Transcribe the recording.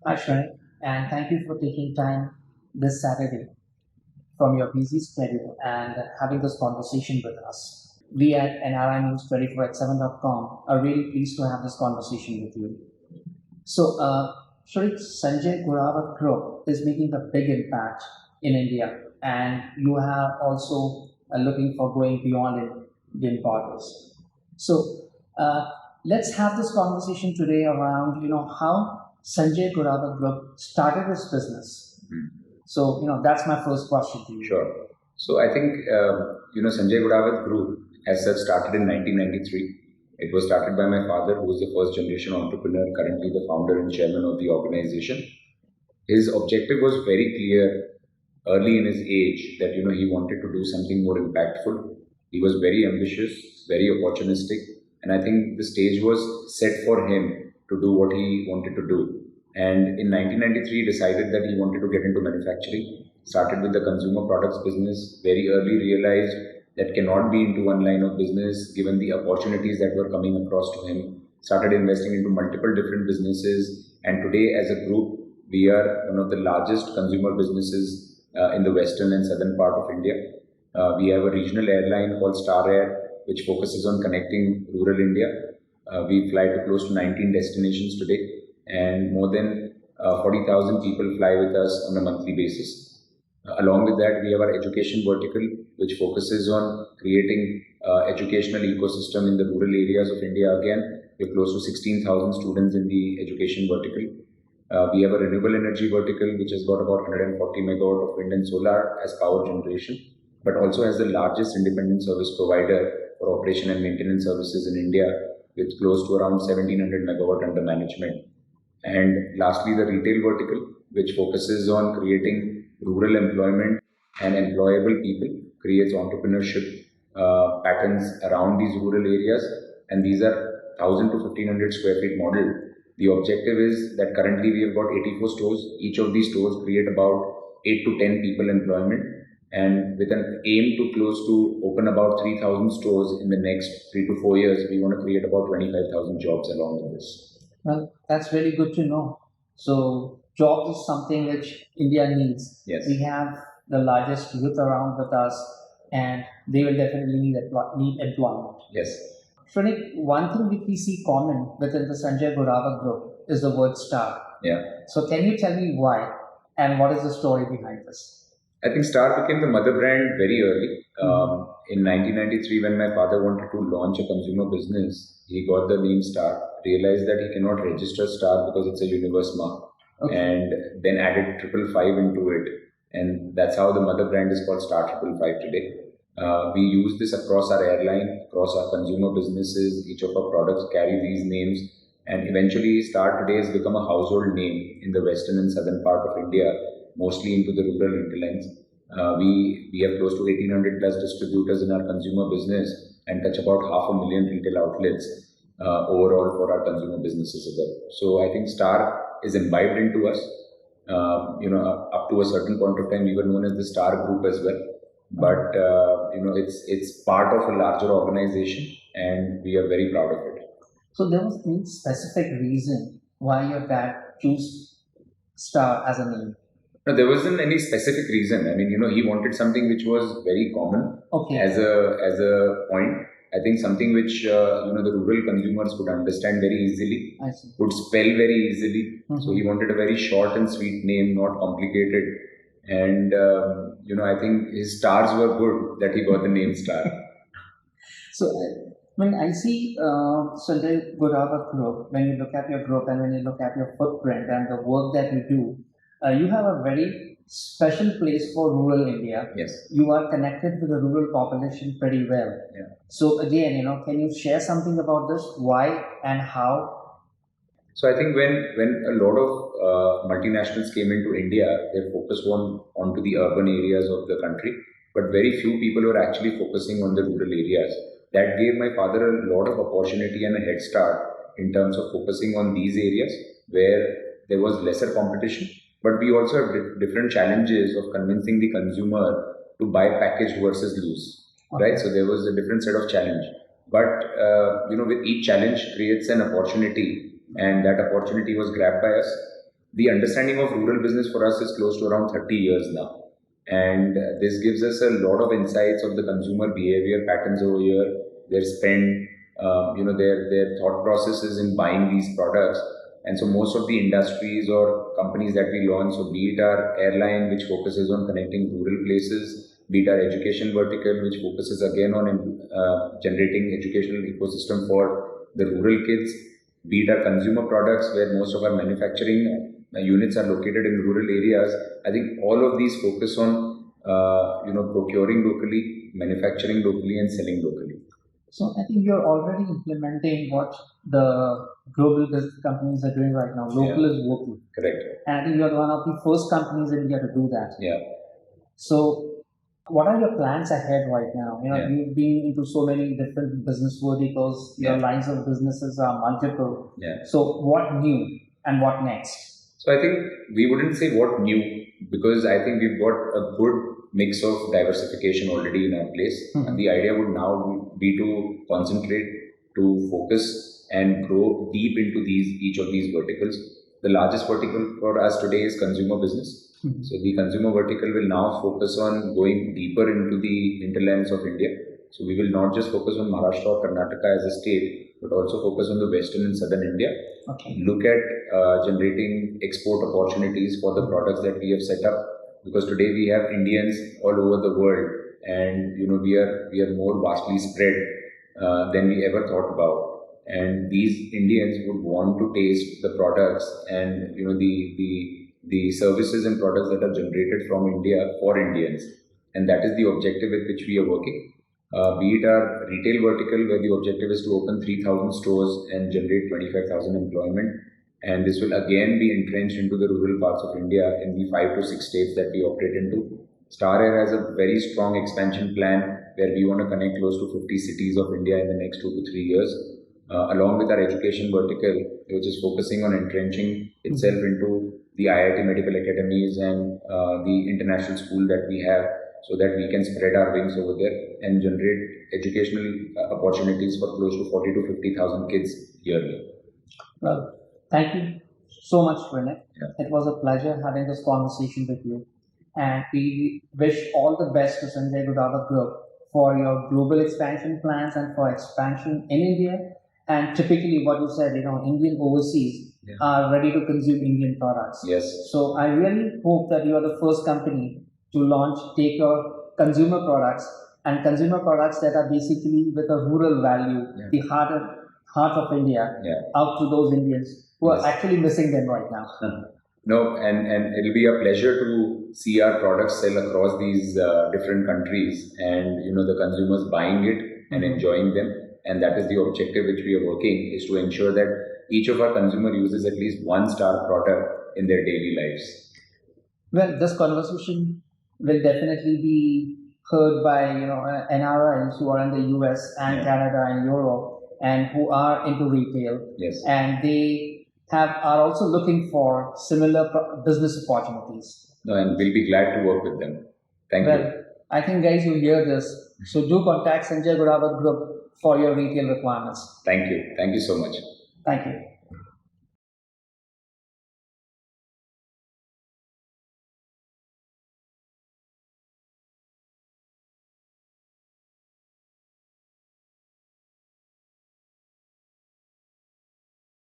Hi, Shrenik, and thank you for taking time this Saturday from your busy schedule and having this conversation with us. We at NRI News 24x7.com are really pleased to have this conversation with you. So, Shrenik, Sanjay Ghodawat Group is making a big impact in India, and you have also looking for going beyond Indian borders. So, uh, let's have this conversation today around how Sanjay Ghodawat Group started this business. So, that's my first question to you. Sure. So I think Sanjay Ghodawat Group as such started in 1993. It was started by my father, who was the first generation entrepreneur, currently the founder and chairman of the organization. His objective was very clear early in his age that he wanted to do something more impactful. He was very ambitious, very opportunistic, and I think the stage was set for him to do what he wanted to do. And in 1993, decided that he wanted to get into manufacturing. Started with the consumer products business. Very early realized that cannot be into one line of business given the opportunities that were coming across to him. Started investing into multiple different businesses, and today, as a group, we are one of the largest consumer businesses in the western and southern part of India. We have a regional airline called Star Air, which focuses on connecting rural India. We fly to close to 19 destinations today, and more than 40,000 people fly with us on a monthly basis. Along with that, we have our education vertical, which focuses on creating educational ecosystem in the rural areas of India. Again, we have close to 16,000 students in the education vertical. We have a renewable energy vertical, which has got about 140 megawatt of wind and solar as power generation, but also has the largest independent service provider for operation and maintenance services in India, with close to around 1700 megawatt under management. And lastly, the retail vertical, which focuses on creating rural employment and employable people, creates entrepreneurship patterns around these rural areas. And these are 1000 to 1500 square feet model. The objective is that currently we have got 84 stores. Each of these stores create about 8 to 10 people employment. And with an aim to close to open about 3,000 stores in the next 3 to 4 years, we want to create about 25,000 jobs along with this. Well, that's really good to know. So, jobs is something which India needs. Yes. We have the largest youth around with us, and they will definitely need employment. Yes. Shrenik, one thing which we see common within the Sanjay Ghodawat group is the word star. Yeah. So, can you tell me why and what is the story behind this? I think Star became the mother brand very early. In 1993, when my father wanted to launch a consumer business, he got the name Star, realized that he cannot register Star because it's a universe mark, and then added 555 into it. And that's how the mother brand is called Star 555 today. We use this across our airline, across our consumer businesses. Each of our products carry these names. And eventually, Star today has become a household name in the western and southern part of India, mostly into the rural hinterlands. We have close to 1800 plus distributors in our consumer business and touch about 500,000 retail outlets overall for our consumer businesses as well. So I think Star is imbibed into us. Up to a certain point of time, we were known as the Star Group as well. But it's part of a larger organization, and we are very proud of it. So there was any specific reason why your dad chose Star as a name? No, there wasn't any specific reason. I mean, he wanted something which was very common as a point. I think something which the rural consumers could understand very easily, could spell very easily. So he wanted a very short and sweet name, not complicated. And I think his stars were good that he got the name Star. So when I see Sanjay Ghodawat Group, when you look at your group and when you look at your footprint and the work that you do, you have a very special place for rural India. Yes. You are connected with the rural population pretty well. Yeah. So again, can you share something about this? Why and how? So I think when a lot of multinationals came into India, they focused onto the urban areas of the country, but very few people were actually focusing on the rural areas. That gave my father a lot of opportunity and a head start in terms of focusing on these areas where there was lesser competition. But we also have different challenges of convincing the consumer to buy packaged versus loose, right? So there was a different set of challenge. But with each challenge creates an opportunity, and that opportunity was grabbed by us. The understanding of rural business for us is close to around 30 years now. And this gives us a lot of insights of the consumer behavior patterns over here, their spend, their thought processes in buying these products. And so most of the industries or companies that we launch, so be it our airline, which focuses on connecting rural places, be it our education vertical, which focuses again on generating educational ecosystem for the rural kids, be it our consumer products, where most of our manufacturing units are located in rural areas. I think all of these focus on procuring locally, manufacturing locally, and selling locally. So I think you're already implementing what the global business companies are doing right now. Local is vocal. Correct. And I think you're one of the first companies in India to do that. Yeah. So what are your plans ahead right now? You've been into so many different business verticals. Your lines of businesses are multiple. Yeah. So what new and what next? So I think we wouldn't say what new, because I think we've got a good mix of diversification already in our place. And the idea would now be to concentrate, to focus and grow deep into each of these verticals. The largest vertical for us today is consumer business. So the consumer vertical will now focus on going deeper into the hinterlands of India. So we will not just focus on Maharashtra or Karnataka as a state, but also focus on the western and southern India. Okay. Look at generating export opportunities for the products that we have set up, because today we have Indians all over the world, and we are more vastly spread than we ever thought about. And these Indians would want to taste the products and the services and products that are generated from India for Indians, and that is the objective with which we are working. Be it our retail vertical, where the objective is to open 3,000 stores and generate 25,000 employment, and this will again be entrenched into the rural parts of India in the 5 to 6 states that we operate into. Star Air has a very strong expansion plan where we want to connect close to 50 cities of India in the next 2 to 3 years. Along with our education vertical, which is focusing on entrenching itself into the IIT medical academies and the international school that we have, so that we can spread our wings over there and generate educational opportunities for close to 40 to 50,000 kids yearly. Well, thank you so much, Shrenik. Yeah. It was a pleasure having this conversation with you. And we wish all the best to Sanjay Ghodawat Group for your global expansion plans and for expansion in India. And typically what you said, Indian overseas are ready to consume Indian products. Yes. So I really hope that you are the first company to take your consumer products that are basically with a rural value, the heart of India, out to those Indians who are actually missing them right now. No, and it'll be a pleasure to see our products sell across these different countries, and the consumers buying it and enjoying them. And that is the objective which we are working, is to ensure that each of our consumer uses at least one Star product in their daily lives. Well, this conversation will definitely be heard by NRIs who are in the US and Canada and Europe and who are into retail. Yes. And they are also looking for similar business opportunities. No, and we'll be glad to work with them. Thank you. I think guys will hear this. So do contact Sanjay Ghodawat Group for your retail requirements. Thank you. Thank you so much. Thank you.